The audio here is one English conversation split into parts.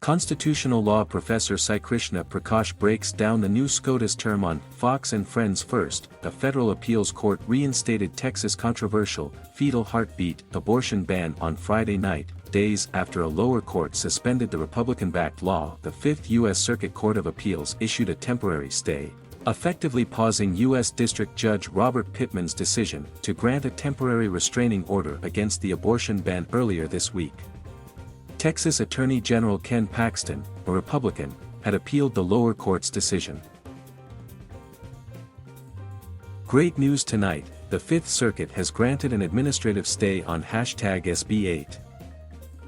Constitutional law professor Saikrishna Prakash breaks down the new SCOTUS term on Fox and Friends First. A federal appeals court reinstated Texas' controversial fetal heartbeat abortion ban on Friday night, days after a lower court suspended the Republican-backed law. The Fifth U.S. Circuit Court of Appeals issued a temporary stay, effectively pausing U.S. District Judge Robert Pitman's decision to grant a temporary restraining order against the abortion ban earlier this week. Texas Attorney General Ken Paxton, a Republican, had appealed the lower court's decision. Great news tonight, the Fifth Circuit has granted an administrative stay on #SB8.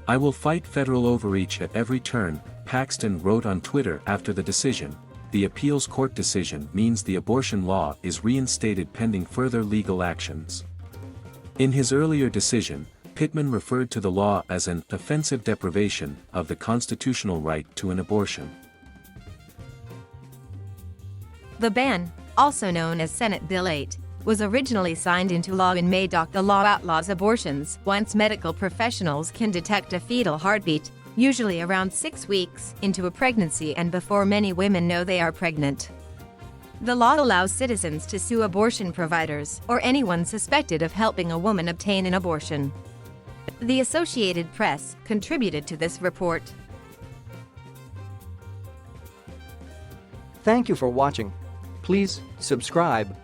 "I will fight federal overreach at every turn," Paxton wrote on Twitter after the decision. The appeals court decision means the abortion law is reinstated pending further legal actions. In his earlier decision, Pitman referred to the law as an offensive deprivation of the constitutional right to an abortion. The ban, also known as Senate Bill 8, was originally signed into law in May. The law outlaws abortions once medical professionals can detect a fetal heartbeat, usually around 6 weeks into a pregnancy and before many women know they are pregnant. The law allows citizens to sue abortion providers or anyone suspected of helping a woman obtain an abortion. The Associated Press contributed to this report. Thank you for watching. Please subscribe